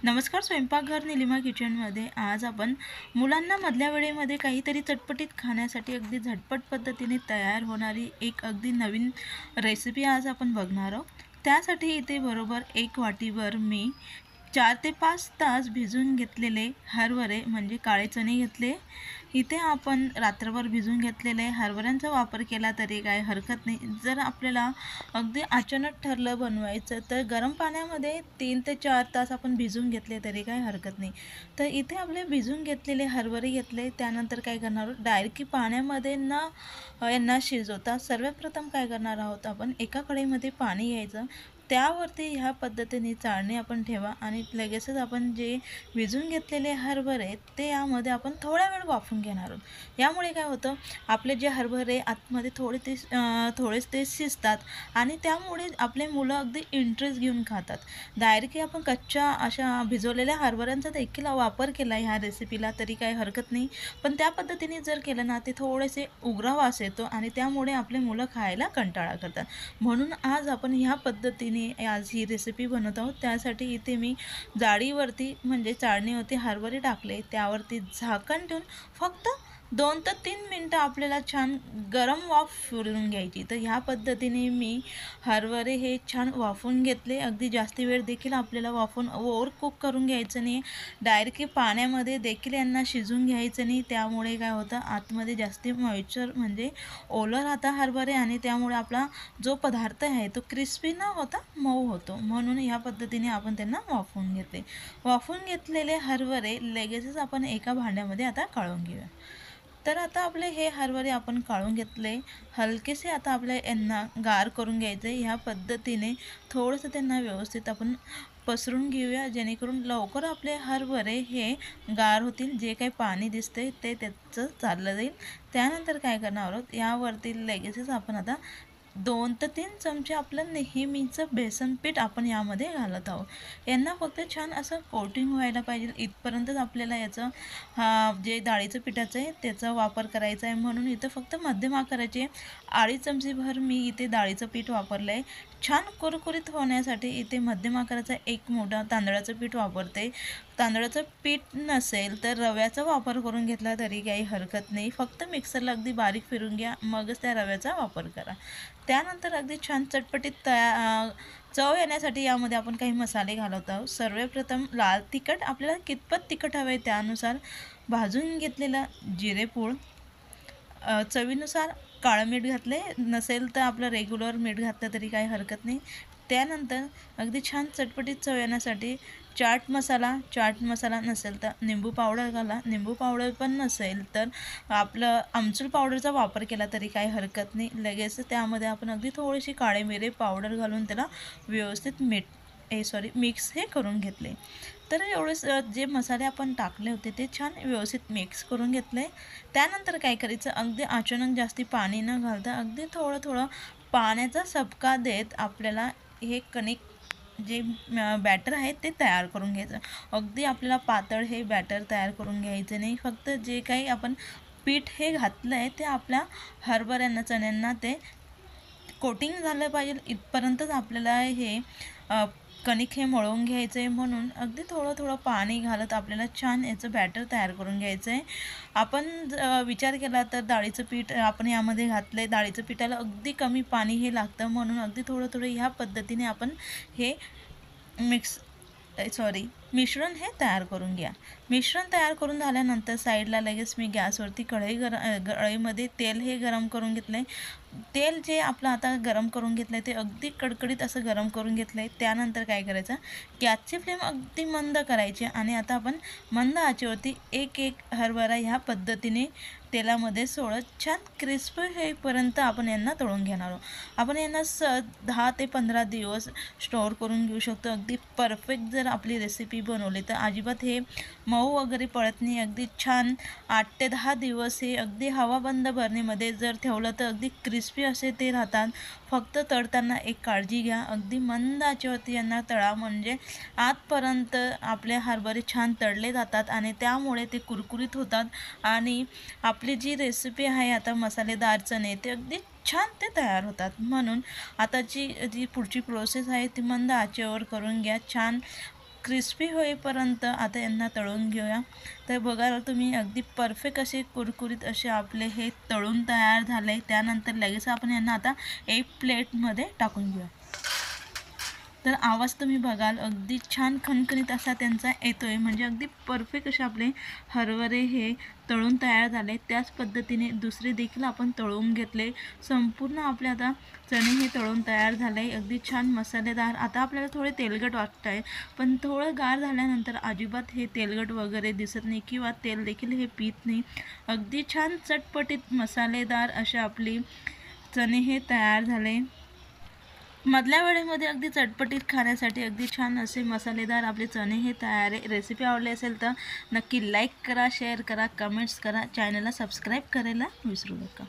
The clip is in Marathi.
नमस्कार. स्वयंपाकघर निलिमा किचनमध्ये आज आपण मुलांना मधल्या वेळेमध्ये काहीतरी चटपटीत खाण्यासाठी अगदी झटपट पद्धतीने तयार होणारी एक अगदी नवीन रेसिपी आज आपण बघणार आहोत. त्यासाठी इथे बरोबर 1 वाटीवर मी 4 ते 5 तास भिजून घेतलेले हरभरे म्हणजे काळे चणे घेतले. इथे आपण रात्रभर भिजून घेतलेले हरभऱ्यांचा वापर केला तरी काय हरकत नाही. जर आपल्याला अगदी अचानक ठरलं बनवायचं तर गरम पाण्यामध्ये 3 ते 4 तास आपण भिजून घेतले तरी काही हरकत नाही. तर इथे आपले भिजून घेतलेले हरभरे घेतले. त्यानंतर काय करणार आहोत, डायरेक्टली पाण्यामध्ये यांना शिजवता सर्वप्रथम काय करणार आहोत, आपण एका कढईमध्ये पाणी घ्यायचं. त्यावरती ह्या पद्धतीने चाळणी आपण ठेवा आणि लगेचच आपण जे भिजून घेतलेले हरभरे ते यामध्ये आपण थोडा वेळ वाफून घेणार आहोत. यामुळे काय होतं, आपले जे हरभरे आतमध्ये थोडेच ते शिजतात आणि त्यामुळे आपले मुलं अगदी इंटरेस्ट घेऊन खातात. डायरेक्टली आपण कच्च्या अशा भिजवलेल्या हरभऱ्यांचा देखील वापर केला ह्या रेसिपीला तरी काही हरकत नाही. पण त्या पद्धतीने जर केलं ना, ते थोडेसे उग्र वास येतो आणि त्यामुळे आपले मुलं खायला कंटाळा करतात. म्हणून आज आपण ह्या पद्धतीने आज ही रेसिपी बनवत आहोत. त्यासाठी इथे मी जाळीवरती म्हणजे चाळणीवरती हरभरे टाकले. त्यावरती झाकण ठेवून फक्त 2 ते 3 मिनटं आपल्याला छान गरम वाफ फिरून घ्यायची. तर ह्या पद्धतीने मी हरभरे हे छान वाफून घेतले. अगदी जास्त वेळ देखील आपल्याला वाफून ओव्हर कुक करून घ्यायचं नाही. डायरेक्टली पाण्यामध्ये देखील यांना शिजून घ्यायचं नाही. त्यामुळे काय होतं, आतमध्ये जास्ती मॉइश्चर म्हणजे ओलं राहतं हरभरे आणि त्यामुळे आपला जो पदार्थ आहे तो क्रिस्पी न होता मऊ होतो. म्हणून ह्या पद्धतीने आपण त्यांना वाफवून घेतले. वाफवून घेतलेले हरभरे लगेचच आपण एका भांड्यामध्ये आता काढून घेऊया. तर आता आपले हे हरभरे आपण काढून घेतले. हलकेसे आता आपल्या यांना गार करून घ्यायचे. ह्या पद्धतीने थोडंसं त्यांना व्यवस्थित आपण पसरून घेऊया, जेणेकरून लवकर आपले हरभरे हे गार होतील. जे काही पाणी दिसते ते त्याचं चाललं जाईल. त्यानंतर काय करणार आहोत, यावरती लगेचच आपण आता 2 ते 3 चमचे आपलं नेहमीचं बेसन पीठ आपण यामध्ये घालत आहोत. यांना फक्त छान असं कोटिंग व्हायला पाहिजे इथपर्यंतच आपल्याला याचं जे डाळीचं पिठाचं आहे त्याचा वापर करायचा आहे. म्हणून इथं फक्त मध्यम आकाराचे 2.5 चमचेभर मी इथे डाळीचं पीठ वापरलं आहे. छान कुरकुरीत होण्यासाठी इथे मध्यम आकाराचा 1 मोठा तांदळाचं पीठ वापरते. तांदळाचं पीठ नसेल तर रव्याचा वापर करून घेतला तरी काही हरकत नाही. फक्त मिक्सरला अगदी बारीक फिरून घ्या, मगच त्या रव्याचा वापर करा. त्यानंतर अगदी छान चटपटीत चव येण्यासाठी यामध्ये आपण काही मसाले घालत आहोत. सर्वप्रथम लाल तिखट, आपल्याला कितपत तिखट हवे त्यानुसार भाजून घेतलेलं जिरेपूड, चवीनुसार काळं मीठ घातले, नसेल तर आपलं रेग्युलर मीठ घातलं तरी काही हरकत नाही. त्यानंतर अगदी छान चटपटीत चव येण्यासाठी चाट मसाला नसेल तर निंबू पावडर घाला. निंबू पावडर पण नसेल तर आपलं आमचूर पावडरचा वापर केला तरी काही हरकत नाही. लगेच त्यामध्ये आपण अगदी थोडीशी काळे मिरे पावडर घालून त्याला व्यवस्थित मिक्स हे करून घेतले. तर एवढे जे मसाले आपण टाकले होते ते छान व्यवस्थित मिक्स करून घेतले. त्यानंतर काय करायचं, अगदी अचानक जास्ती पाणी न घालता अगदी थोडं पाण्याचा सबका देत आपल्याला हे कणिक जे बॅटर आहे ते तयार करून घ्यायचं. अगदी आपल्याला पातळ हे बॅटर तयार करून घ्यायचं नाही. फक्त जे काही आपण पीठ हे घातलं आहे ते आपल्या हरभऱ्यांना चण्यांना ते कोटिंग झालं पाहिजे इथपर्यंतच आपल्याला हे कणिक हे मळवून घ्यायचं आहे. म्हणून अगदी थोडं पाणी घालत आपल्याला छान याचं बॅटर तयार करून घ्यायचं आहे. आपण विचार केला तर डाळीचं पीठ आपण यामध्ये घातलं आहे. डाळीचं पिठाला अगदी कमी पाणी हे लागतं. म्हणून अगदी थोडं ह्या पद्धतीने आपण हे मिश्रण हे तयार करून घ्या. मिश्रण तयार करून झाल्यानंतर साईडला लगेच मी गॅसवरती कढईमध्ये तेल हे गरम करून घेतलं आहे. तेल जे आपलं आता गरम करून घेतलं आहे ते अगदी कडकडीत असं गरम करून घेतलं आहे. त्यानंतर काय करायचं, गॅसची फ्लेम अगदी मंद करायची आणि आता आपण मंद आचेवरती एक हरभरा ह्या पद्धतीने तेलामध्ये सोडत छान क्रिस्पी होईपर्यंत आपण यांना तळून घेणार आहोत. आपण यांना 10 ते 15 दिवस स्टोअर करून घेऊ शकतो. अगदी परफेक्ट जर आपली रेसिपी बनवली तर अजिबात हे मऊ वगैरे पडत नाही. अगदी छान 8 ते 10 दिवस हे अगदी हवाबंद बरणीमध्ये जर ठेवलं तर अगदी क्रिस्पी असे ते राहतात. फक्त तळताना एक काळजी घ्या, अगदी मंद आचेवरती यांना तळा, म्हणजे आतपर्यंत आपले हरभरे छान तळले जातात आणि त्यामुळे ते कुरकुरीत होतात आणि आपली जी रेसिपी आहे आता मसालेदार चणे ते अगदी छान ते तयार होतात. म्हणून आताची जी पुढची प्रोसेस आहे ती मंद आचेवर करून घ्या. छान क्रिस्पी होईपर्यंत आता यांना तळून घेऊया। तर बघा तुम्ही अगदी परफेक्ट असे कुरकुरीत असे आपले हे तळून तयार झाले। त्यानंतर लगेच आपण यांना आता एक प्लेटमध्ये टाकून घेऊया। तर आवाज तुम्ही बघाल अगदी छान खणखणीत असा त्यांचा येतोय, म्हणजे अगदी परफेक्ट असे आपले हरभरे हे तळून तयार झाले। त्याच पद्धतीने दुसरे देखील आपण तळून घेतले। संपूर्ण आपले आता चणे हे तळून तयार झाले, अगदी छान मसालेदार। आता आपल्याला थोडे तेलकट वाटत आहे, पण थोडं गार झाल्यानंतर अजिबात हे तेलकट वगैरे दिसत नाही किंवा तेल देखील हे पीत नाही। अगदी छान चटपटीत मसालेदार असे आपले चणे हे तयार झाले। मधल्या वेळेमध्ये अगदी चटपटीत खाण्यासाठी अगदी छान असे मसालेदार आपले चणे हे तयार आहे। रेसिपी आवडली असेल तर नक्की लाईक करा, शेअर करा, कमेंट्स करा, चॅनलला सबस्क्राईब करायला विसरू नका।